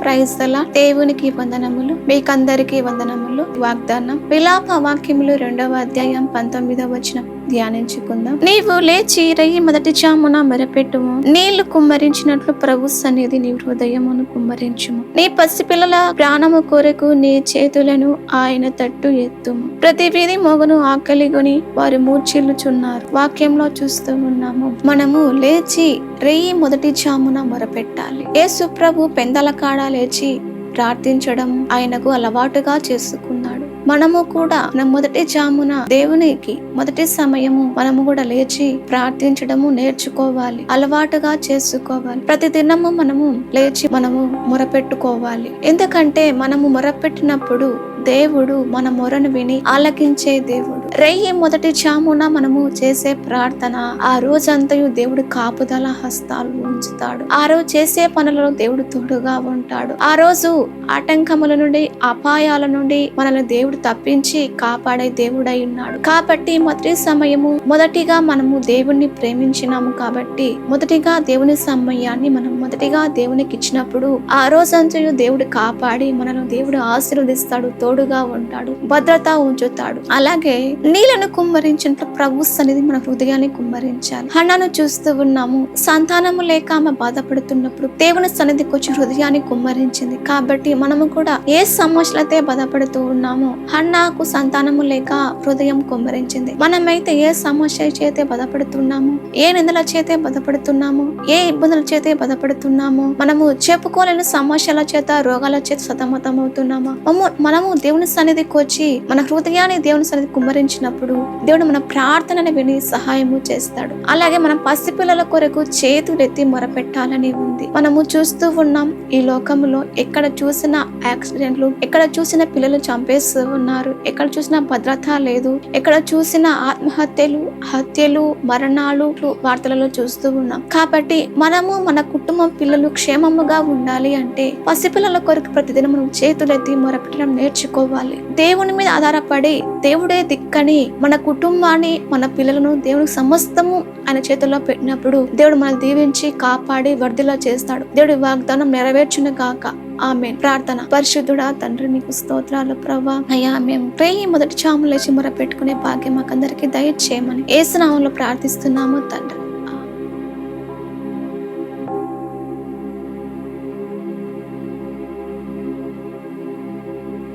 Praise లా దేవునికి వందనములు, మీకందరికి వందనములు. వాగ్దానం విలాప వాక్యములు 2వ అధ్యాయం 19వ వచనం ధ్యానించుకుందాం. నీవు లేచి రెయ్యి మొదటి జామున మొరపెట్టుము, నీళ్లు కుమ్మరించినట్లు ప్రభు సన్నిధి నీ హృదయమును కుమ్మరించుము. నీ పసిపిల్లల ప్రాణము కొరకు నీ చేతులను ఆయన తట్టు ఎత్తుము. ప్రతి వీధి మోగను ఆకలిగొని వారు మూర్ఛిల్లుచున్నారు. వాక్యంలో చూస్తూ ఉన్నాము, మనము లేచి రెయ్యి మొదటి జామున మొరపెట్టాలి. యేసు ప్రభు పెందల కాడ లేచి ప్రార్థించడం ఆయనకు అలవాటుగా చేసుకున్నాడు. మనము కూడా మొదటి జామున దేవునికి మొదటి సమయము మనము కూడా లేచి ప్రార్థించడము నేర్చుకోవాలి, అలవాటుగా చేసుకోవాలి. ప్రతి దినము మనము లేచి మనము మొరపెట్టుకోవాలి. ఎందుకంటే మనము మొరపెట్టినప్పుడు దేవుడు మన మొరను విని ఆలకించే దేవుడు. రెయ్యి మొదటి జామున మనము చేసే ప్రార్థన ఆ రోజంతయు దేవుడు కాపుదల హస్తాలు ఉంచుతాడు. ఆ రోజు చేసే పనులలో దేవుడు తోడుగా ఉంటాడు. ఆ రోజు ఆటంకముల నుండి అపాయాల నుండి మనల్ని దేవుడు తప్పించి కాపాడే దేవుడై ఉన్నాడు. కాబట్టి మొదటి సమయము మొదటిగా మనము దేవుణ్ణి ప్రేమించినాము కాబట్టి మొదటిగా దేవుని సమయాన్ని మనం మొదటిగా దేవునికి ఇచ్చినప్పుడు ఆ రోజంతయు దేవుడు కాపాడి మనల్ని దేవుడు ఆశీర్వదిస్తాడు, తోడుగా ఉంటాడు, భద్రత ఉంచుతాడు. అలాగే నీళ్లను కుమ్మరించినట్లు ప్రభు సన్నిధి మన హృదయాన్ని కుమ్మరించాలి. హన్నను చూస్తూ ఉన్నాము, సంతానము లేక ఆమె బాధపడుతున్నప్పుడు దేవుని సన్నిధికి వచ్చి హృదయాన్ని కుమ్మరించింది. కాబట్టి మనము కూడా ఏ సమస్యలైతే బాధపడుతూ ఉన్నామో, హన్నాకు సంతానము లేక హృదయం కుమ్మరించింది. మనమైతే ఏ సమస్య చేతే బాధపడుతున్నాము, ఏ నిందల చేతే బాధపడుతున్నాము, ఏ ఇబ్బందుల చేతే బాధపడుతున్నాము, మనము చెప్పుకోలేని సమస్యల చేత రోగాల చేత సతమతం అవుతున్నామా, మనము దేవుని సన్నిధికి వచ్చి మన హృదయాన్ని దేవుని సన్నిధి కుమ్మరించినప్పుడు దేవుడు మన ప్రార్థనని విని సహాయము చేస్తాడు. అలాగే మనం పసిపిల్లల కొరకు చేతులెత్తి మొరపెట్టాలని ఉంది. మనము చూస్తూ ఉన్నాం, ఈ లోకంలో ఎక్కడ చూసినా యాక్సిడెంట్లు, ఎక్కడ చూసినా పిల్లలు చంపేస్తూ ఉన్నారు, ఎక్కడ చూసినా భద్రత లేదు, ఎక్కడ చూసినా ఆత్మహత్యలు, హత్యలు, మరణాలు వార్తలలో చూస్తూ ఉన్నాం. కాబట్టి మనము మన కుటుంబం పిల్లలు క్షేమముగా ఉండాలి అంటే పసిపిల్లల కొరకు ప్రతిదినం మనం చేతులెత్తి మొరపెట్టడం నేర్చుకోవాలి. దేవుని మీద ఆధారపడి దేవుడే దిక్కని మన కుటుంబాన్ని, మన పిల్లలను దేవునికి సమస్తము ఆయన చేతుల్లో పెట్టినప్పుడు దేవుడు మనల్ని దీవించి కాపాడి వర్ధిలా చేస్తాడు. దేవుడి వాగ్దానం నెరవేర్చును గాక. ఆమేన్. ప్రార్థన. పరిశుద్ధుడా తండ్రి, నీకు స్తోత్రాలు ప్రభువా. అయ్యా, మేము రెయ్యి మొదటి జామున లేచి మొరపెట్టుకునే భాగ్యం మాకందరికి దయచేయమని యేసు నామములో ప్రార్థిస్తున్నాము తండ్రి.